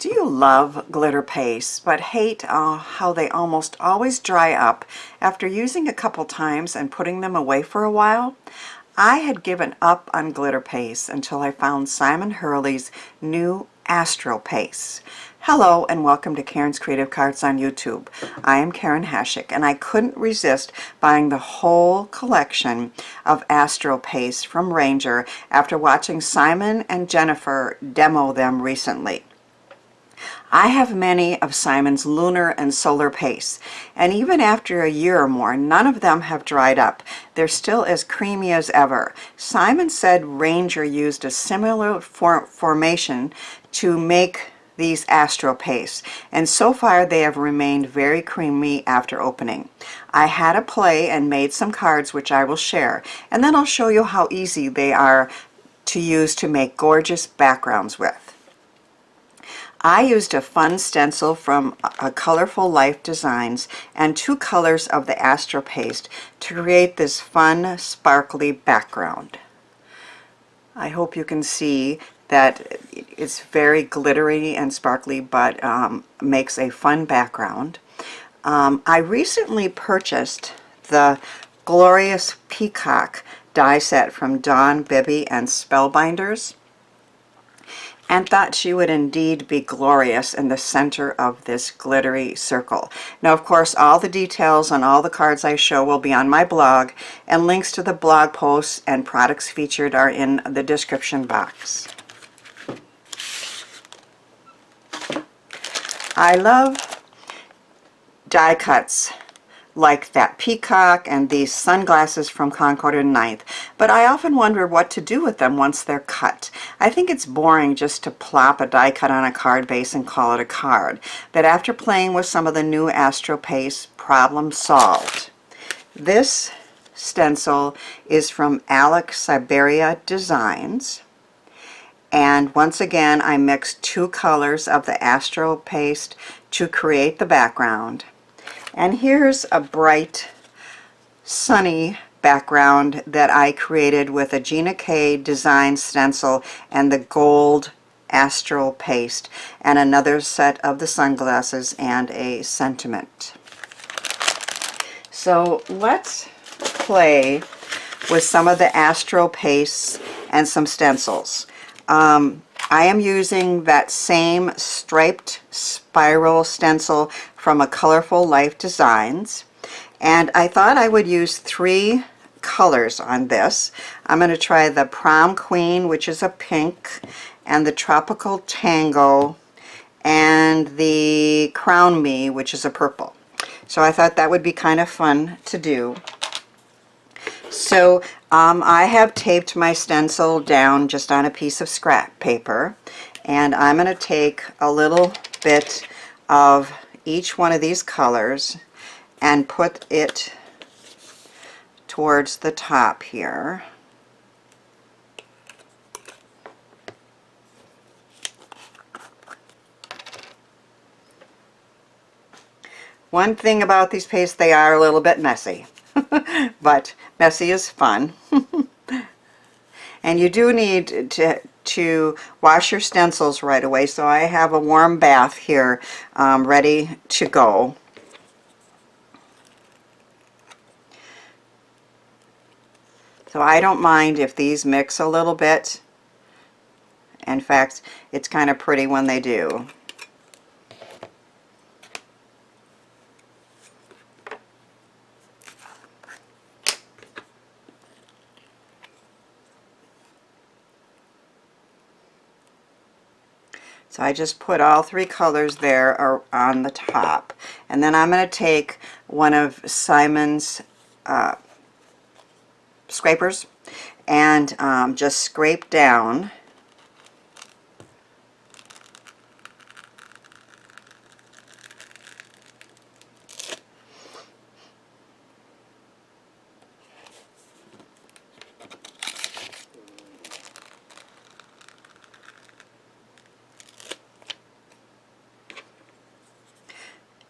Do you love glitter pastes but hate how they almost always dry up after using a couple times and putting them away for a while? I had given up on glitter pastes until I found Simon Hurley's new Astro Pastes. Hello and welcome to Karen's Creative Cards on YouTube. I am Karen Hashik and I couldn't resist buying the whole collection of Astro Pastes from Ranger after watching Simon and Jennifer demo them recently. I have many of Simon's Lunar and Solar pastes, and even after a year or more, none of them have dried up. They're still as creamy as ever. Simon said Ranger used a similar formation to make these Astro pastes, and so far they have remained very creamy after opening. I had a play and made some cards which I will share, and then I'll show you how easy they are to use to make gorgeous backgrounds with. I used a fun stencil from Colorful Life Designs and 2 colors of the Astro Paste to create this fun, sparkly background. I hope you can see that it's very glittery and sparkly, but makes a fun background. I recently purchased the glorious Peacock die set from Dawn, Bibby, and Spellbinders, and thought she would indeed be glorious in the center of this glittery circle. Now, of course, all the details on all the cards I show will be on my blog, and links to the blog posts and products featured are in the description box. I love die cuts like that Peacock and these sunglasses from Concord and 9th, but I often wonder what to do with them once they're cut. I think it's boring just to plop a die cut on a card base and call it a card, but after playing with some of the new Astro Pastes, problem solved. This stencil is from Alex Siberia Designs, and once again I mixed 2 colors of the Astro Paste to create the background. And here's a bright, sunny background that I created with a Gina K Design stencil and the gold Astro Paste, and another set of the sunglasses and a sentiment. So let's play with some of the Astro Pastes and some stencils. I am using that same striped spiral stencil from a Colorful Life Designs, and I thought I would use 3 colors on this. I'm going to try the Prom Queen, which is a pink, and the Tropical Tango, and the Crown Me, which is a purple. So I thought that would be kind of fun to do. So I have taped my stencil down just on a piece of scrap paper, and I'm going to take a little bit of each one of these colors and put it towards the top here. One thing about these pastes, they are a little bit messy. But messy is fun. And you do need to wash your stencils right away, so I have a warm bath here ready to go. So I don't mind if these mix a little bit. In fact, it's kind of pretty when they do. So I just put all 3 colors there on the top. And then I'm going to take one of Simon's scrapers and just scrape down .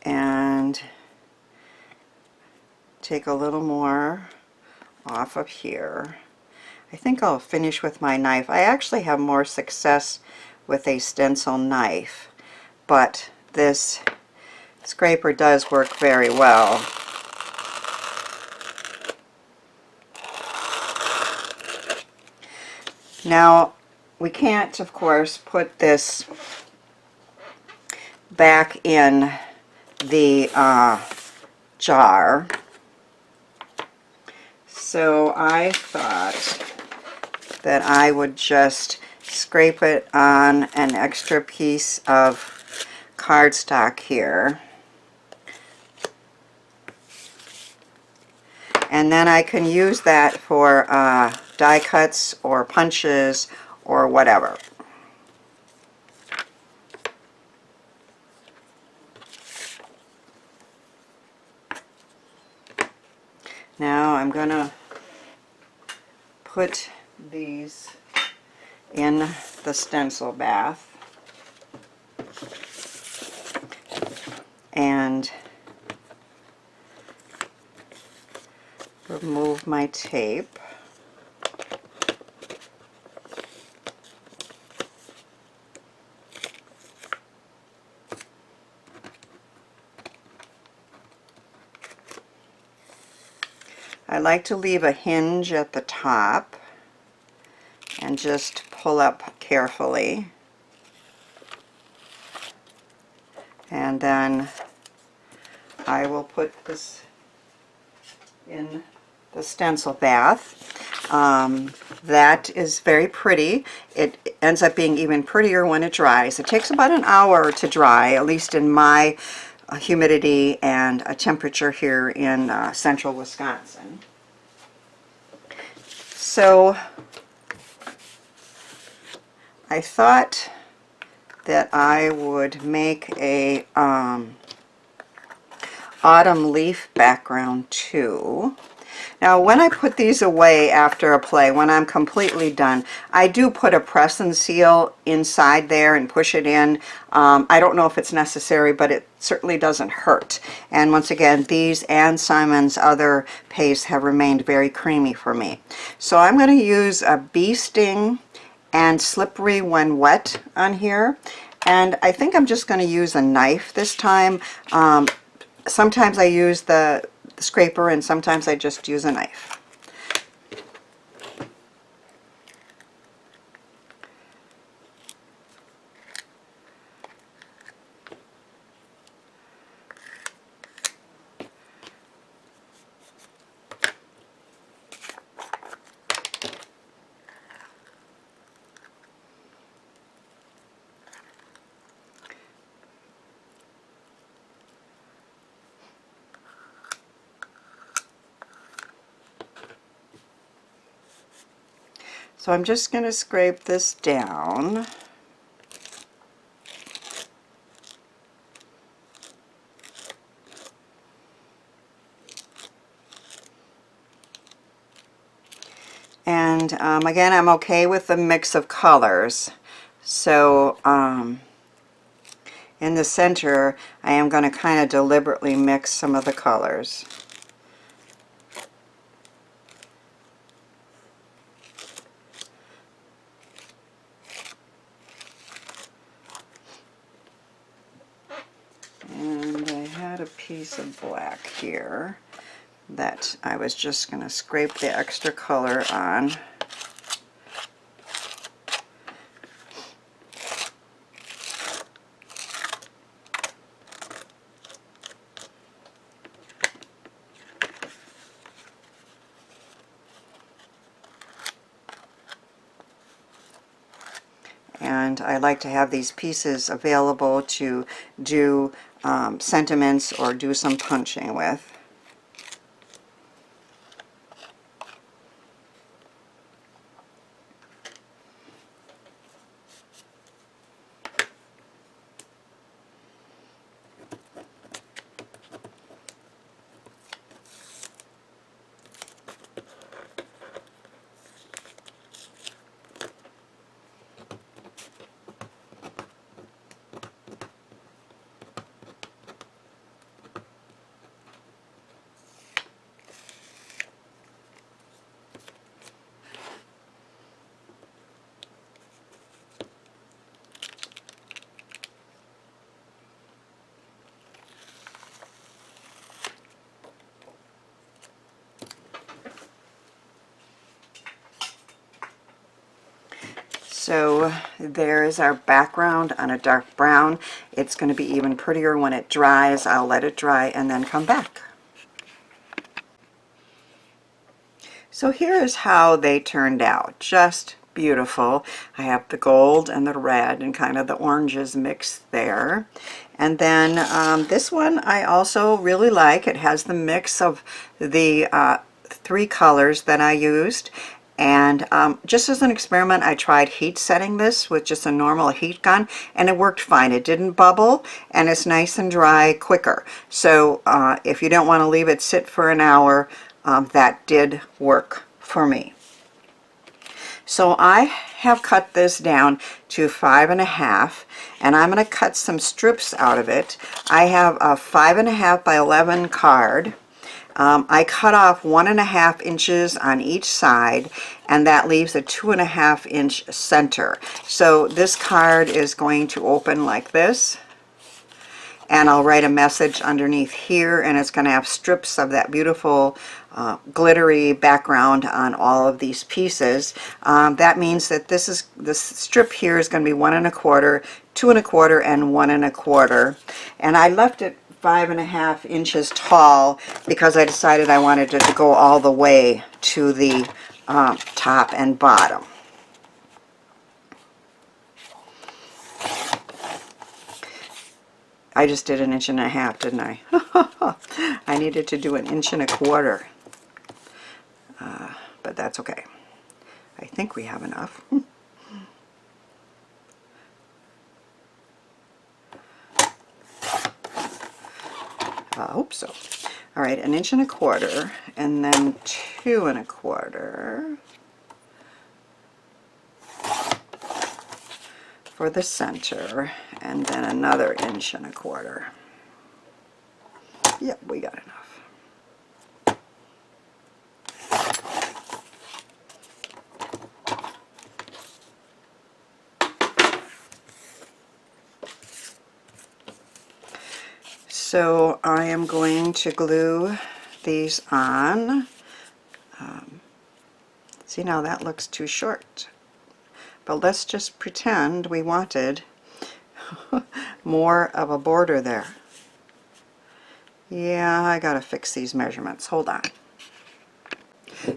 And take a little more off of here. I think I'll finish with my knife. I actually have more success with a stencil knife, but this scraper does work very well. Now, we can't, of course, put this back in the jar. So I thought that I would just scrape it on an extra piece of cardstock here. And then I can use that for die cuts or punches or whatever. Now I'm going to put these in the stencil bath and remove my tape. I like to leave a hinge at the top and just pull up carefully. And then I will put this in the stencil bath. That is very pretty. It ends up being even prettier when it dries. It takes about an hour to dry, at least in my humidity and temperature here in central Wisconsin. So I thought that I would make a autumn leaf background too. Now when I put these away after a play, when I'm completely done, I do put a press and seal inside there and push it in. I don't know if it's necessary, but it certainly doesn't hurt. And once again, these and Simon's other pastes have remained very creamy for me. So I'm going to use a bee sting and slippery when wet on here. And I think I'm just going to use a knife this time. Sometimes I use the scraper and sometimes I just use a knife. So I'm just going to scrape this down. And again, I'm okay with the mix of colors. So in the center, I am going to kind of deliberately mix some of the colors. And I had a piece of black here that I was just going to scrape the extra color on. And I like to have these pieces available to do sentiments or do some punching with. So there is our background on a dark brown. It's going to be even prettier when it dries. I'll let it dry and then come back. So here is how they turned out. Just beautiful. I have the gold and the red and kind of the oranges mixed there. And then this one I also really like. It has the mix of the 3 colors that I used. And just as an experiment, I tried heat setting this with just a normal heat gun, and it worked fine. It didn't bubble, and it's nice and dry quicker. So if you don't want to leave it sit for an hour, that did work for me. So I have cut this down to 5.5, and I'm going to cut some strips out of it. I have a 5.5 by 11 card. I cut off 1.5 inches on each side, and that leaves a 2.5 inch center. So this card is going to open like this, and I'll write a message underneath here, and it's going to have strips of that beautiful glittery background on all of these pieces. That means that this strip here is going to be 1 1/4, 2 1/4, and 1 1/4, and I left it 5.5 inches tall because I decided I wanted it to go all the way to the top and bottom. I just did 1.5 inches, didn't I? I needed to do 1 1/4 inches, but that's okay. I think we have enough. I hope so. All right, 1.25 inches, and then 2 1/4 for the center, and then another 1 1/4 inches. Yep, we got enough. So I am going to glue these on. See, now that looks too short. But let's just pretend we wanted more of a border there. Yeah, I gotta fix these measurements. Hold on.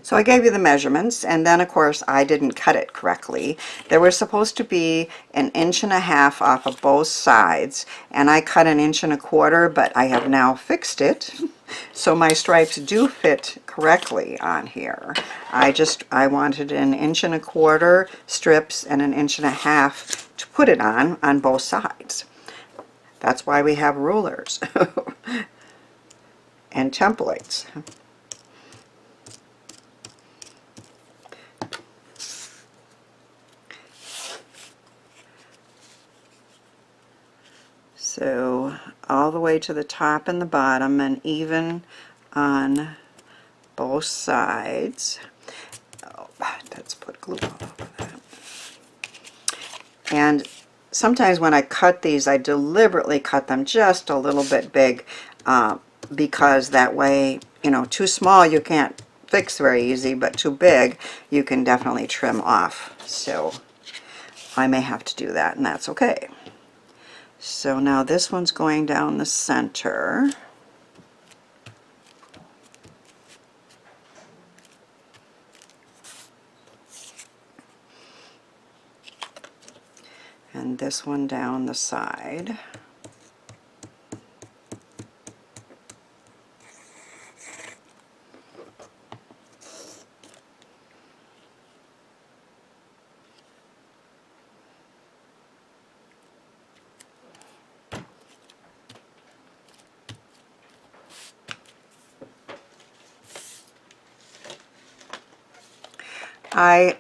So I gave you the measurements, and then of course I didn't cut it correctly. There was supposed to be 1.5 inches off of both sides, and I cut 1 1/4 inches, but I have now fixed it. So my stripes do fit correctly on here. I wanted 1 1/4 inch strips and 1.5 inches to put it on both sides. That's why we have rulers and templates. So all the way to the top and the bottom, and even on both sides. Oh, let's put glue all over that. And sometimes when I cut these, I deliberately cut them just a little bit big, because that way, you know, too small you can't fix very easy, but too big you can definitely trim off. So I may have to do that, and that's okay. So now this one's going down the center. And this one down the side. I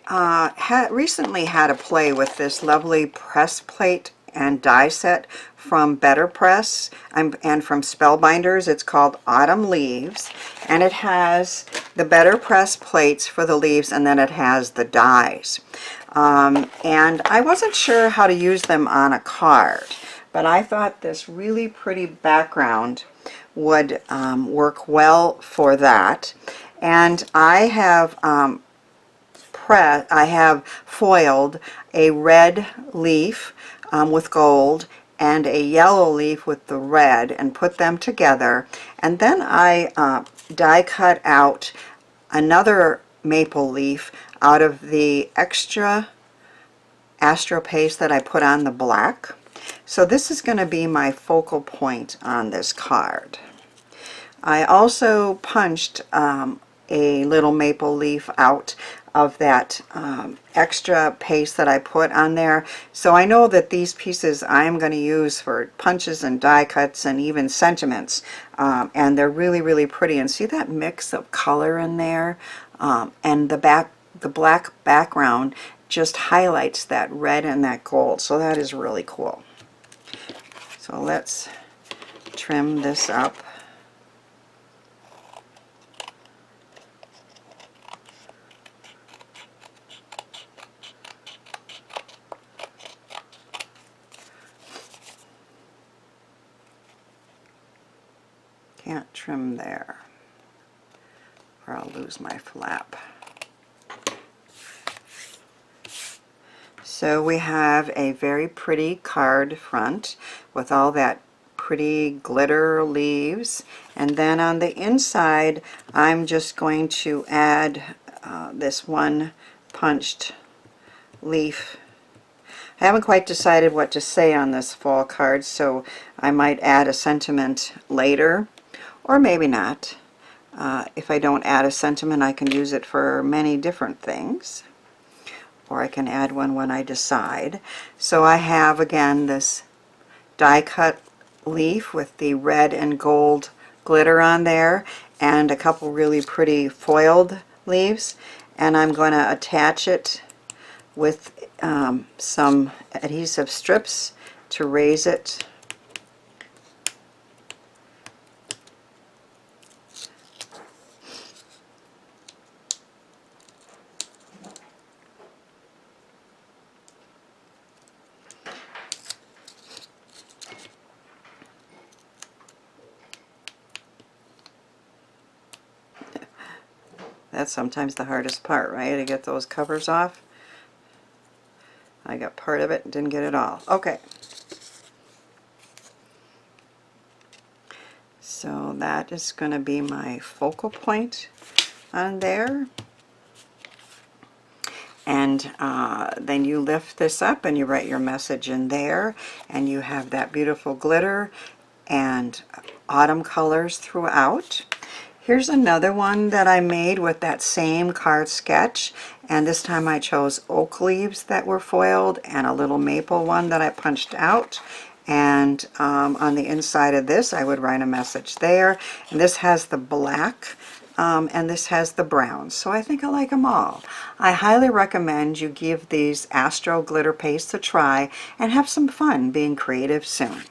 recently had a play with this lovely press plate and die set from Better Press and from Spellbinders. It's called Autumn Leaves, and it has the Better Press plates for the leaves, and then it has the dies. And I wasn't sure how to use them on a card, but I thought this really pretty background would work well for that. And I have foiled a red leaf with gold and a yellow leaf with the red and put them together, and then I die cut out another maple leaf out of the extra Astro Paste that I put on the black. So this is going to be my focal point on this card. I also punched a little maple leaf out of that extra paste that I put on there. So I know that these pieces I'm going to use for punches and die cuts and even sentiments. And they're really, really pretty. And see that mix of color in there? And the black background just highlights that red and that gold. So that is really cool. So let's trim this up. Can't trim there or I'll lose my flap. So we have a very pretty card front with all that pretty glitter leaves, and then on the inside I'm just going to add this one punched leaf. I haven't quite decided what to say on this fall card, so I might add a sentiment later, or maybe not. If I don't add a sentiment, I can use it for many different things, or I can add one when I decide. So I have, again, this die cut leaf with the red and gold glitter on there, and a couple really pretty foiled leaves, and I'm going to attach it with some adhesive strips to raise it. That's sometimes the hardest part, right? To get those covers off. I got part of it and didn't get it all. Okay. So that is going to be my focal point on there. And then you lift this up and you write your message in there, and you have that beautiful glitter and autumn colors throughout. Here's another one that I made with that same card sketch, and this time I chose oak leaves that were foiled and a little maple one that I punched out. And on the inside of this I would write a message there, and this has the black and this has the brown, so I think I like them all. I highly recommend you give these Astro glitter pastes a try and have some fun being creative soon.